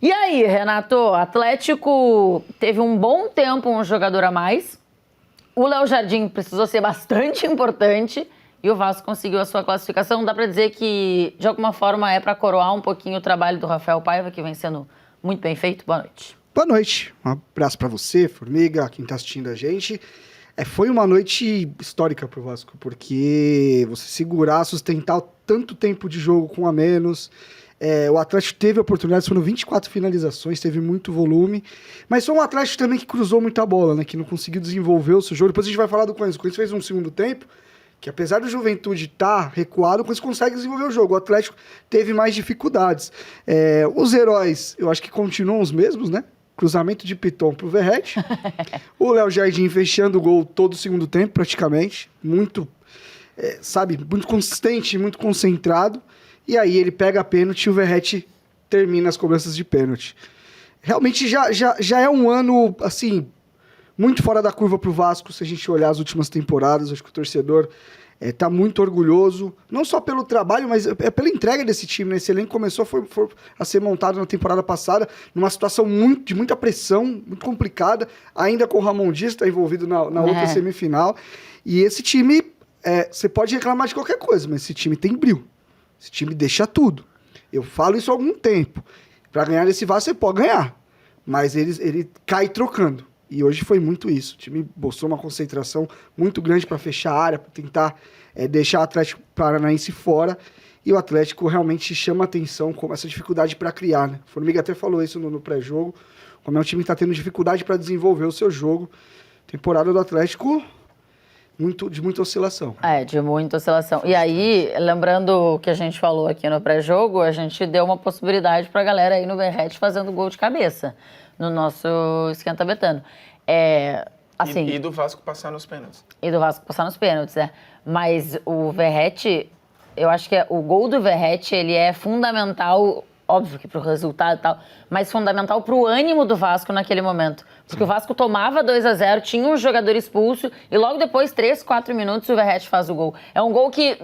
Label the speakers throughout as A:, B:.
A: E aí, Renato, o Atlético teve um bom tempo um jogador a mais, o Léo Jardim precisou ser bastante importante e o Vasco conseguiu a sua classificação. Dá para dizer que, de alguma forma, é para coroar um pouquinho o trabalho do Rafael Paiva, que vem sendo muito bem feito. Boa noite.
B: Boa noite. Um abraço para você, Formiga, quem tá assistindo a gente. Foi uma noite histórica pro Vasco, porque você segurar, sustentar tanto tempo de jogo com a menos. O Atlético teve oportunidades, foram 24 finalizações, teve muito volume, mas foi um Atlético também que cruzou muita bola, né? Que não conseguiu desenvolver o seu jogo. Depois a gente vai falar do Corinthians. O Corinthians fez um segundo tempo, que apesar do Juventude estar recuado, o Corinthians consegue desenvolver o jogo. O Atlético teve mais dificuldades. Os heróis, eu acho que continuam os mesmos, né? Cruzamento de Piton pro Verratti. O Léo Jardim fechando o gol todo o segundo tempo, praticamente. Muito, muito consistente, muito concentrado. E aí ele pega a pênalti e o Verratti termina as cobranças de pênalti. Realmente já é um ano, assim, muito fora da curva pro Vasco, se a gente olhar as últimas temporadas. Acho que o torcedor tá muito orgulhoso, não só pelo trabalho, mas pela entrega desse time, né? Esse elenco começou a ser montado na temporada passada, numa situação de muita pressão, muito complicada, ainda com o Ramon Dias, que está envolvido na outra semifinal. E esse time, você pode reclamar de qualquer coisa, mas esse time tem brilho. Esse time deixa tudo. Eu falo isso há algum tempo. Para ganhar esse Vasco, você pode ganhar. Mas ele cai trocando. E hoje foi muito isso. O time mostrou uma concentração muito grande para fechar a área, para tentar deixar o Atlético Paranaense fora. E o Atlético realmente chama atenção com essa dificuldade para criar, né? O Formiga até falou isso no pré-jogo. Como é um time que está tendo dificuldade para desenvolver o seu jogo. Temporada do Atlético... de muita oscilação.
A: De muita oscilação. E aí, lembrando o que a gente falou aqui no pré-jogo, a gente deu uma possibilidade pra galera aí no Verratti fazendo gol de cabeça no nosso Esquenta Betano. Assim,
C: e do Vasco passar nos pênaltis.
A: E do Vasco passar nos pênaltis, Mas o Verratti, eu acho que o gol do Verratti, ele é fundamental, óbvio que pro resultado e tal, mas fundamental pro ânimo do Vasco naquele momento. Porque o Vasco tomava 2-0, tinha um jogador expulso e logo depois, 3, 4 minutos, o Verratti faz o gol. É um gol que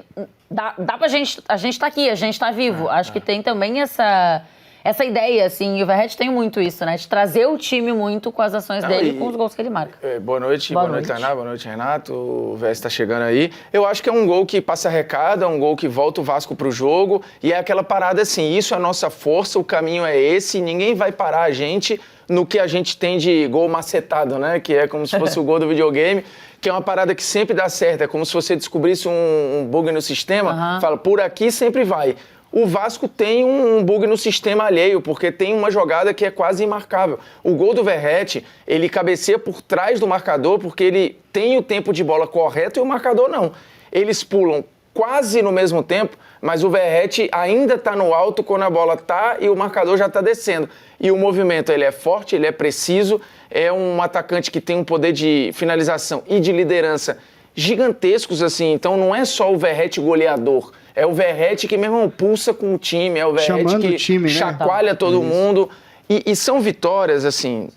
A: dá pra gente... A gente tá aqui, a gente tá vivo. Acho que tem também essa ideia, assim, e o Verratti tem muito isso, né? De trazer o time muito com as ações dele e com os gols que ele marca.
C: Boa noite, Tainá, boa noite, Renato. O Vés tá chegando aí. Eu acho que é um gol que passa recado, é um gol que volta o Vasco pro jogo, e é aquela parada assim, isso é a nossa força, o caminho é esse, ninguém vai parar a gente no que a gente tem de gol macetado, né? Que é como se fosse o gol do videogame, que é uma parada que sempre dá certo, é como se você descobrisse um bug no sistema, fala, por aqui sempre vai. O Vasco tem um bug no sistema alheio, porque tem uma jogada que é quase imarcável. O gol do Verratti, ele cabeceia por trás do marcador, porque ele tem o tempo de bola correto e o marcador não. Eles pulam quase no mesmo tempo, mas o Verratti ainda está no alto quando a bola está e o marcador já está descendo. E o movimento, ele é forte, ele é preciso, é um atacante que tem um poder de finalização e de liderança gigantescos, assim. Então não é só o Verratti goleador, é o Verratti que mesmo pulsa com o time, é o Verratti que chacoalha todo mundo. E são vitórias, assim,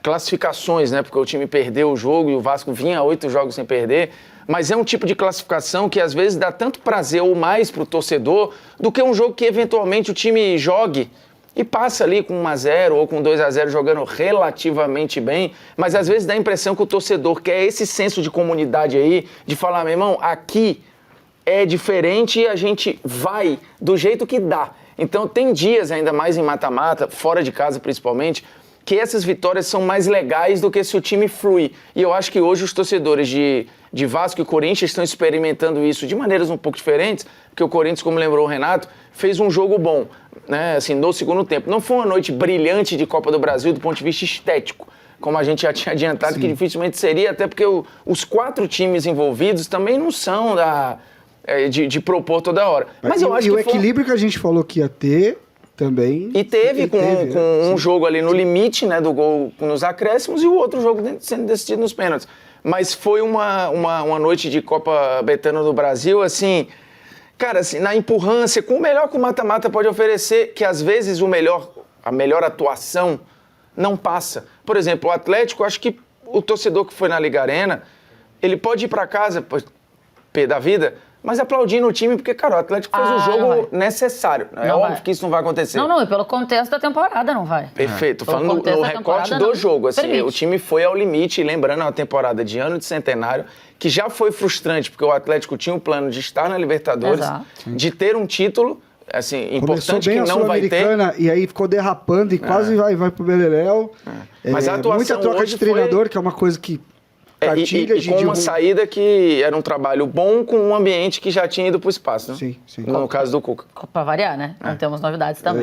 C: classificações, né? Porque o time perdeu o jogo e o Vasco vinha 8 jogos sem perder. Mas é um tipo de classificação que às vezes dá tanto prazer ou mais pro torcedor do que um jogo que eventualmente o time jogue e passa ali com 1-0 ou com 2-0 jogando relativamente bem, mas às vezes dá a impressão que o torcedor quer esse senso de comunidade aí, de falar, meu irmão, aqui é diferente e a gente vai do jeito que dá. Então tem dias, ainda mais em mata-mata, fora de casa principalmente, que essas vitórias são mais legais do que se o time flui. E eu acho que hoje os torcedores de Vasco e Corinthians estão experimentando isso de maneiras um pouco diferentes, porque o Corinthians, como lembrou o Renato, fez um jogo bom, né, assim, no segundo tempo. Não foi uma noite brilhante de Copa do Brasil do ponto de vista estético, como a gente já tinha adiantado, que dificilmente seria, até porque os 4 times envolvidos também não são de propor toda hora. Mas eu acho que
B: o equilíbrio que a gente falou que ia ter também...
C: E teve com um jogo ali no limite, né, do gol nos acréscimos e o outro jogo sendo decidido nos pênaltis. Mas foi uma noite de Copa Betano do Brasil, assim... Cara, assim, na empurrância, com o melhor que o mata-mata pode oferecer, que às vezes a melhor atuação não passa. Por exemplo, o Atlético, acho que o torcedor que foi na Liga Arena, ele pode ir para casa, pé da vida, mas aplaudindo o time, porque, cara, o Atlético fez o
A: não
C: jogo
A: vai.
C: necessário. É
A: Não
C: óbvio
A: vai.
C: que isso não vai acontecer.
A: Não, e pelo contexto da temporada não vai.
C: Perfeito.
A: Pelo
C: Falando
A: contexto
C: no
A: da
C: recorte
A: temporada,
C: do
A: não
C: jogo, assim,
A: permite.
C: o time foi ao limite, lembrando a temporada de ano de centenário, que já foi frustrante, porque o Atlético tinha um plano de estar na Libertadores,
A: Exato.
C: de ter um título, assim,
B: Começou
C: importante
B: bem
C: que
B: a
C: não vai ter.
B: Sul-Americana e aí ficou derrapando e quase vai pro Beleléu.
C: Mas a atuação
B: muita troca
C: hoje
B: de treinador, que é uma coisa que partilha
C: e com uma
B: de
C: saída que era um trabalho bom com um ambiente que já tinha ido pro espaço, né?
B: Sim, sim.
C: No caso do Cuca.
A: Pra variar, né? Não temos novidades também.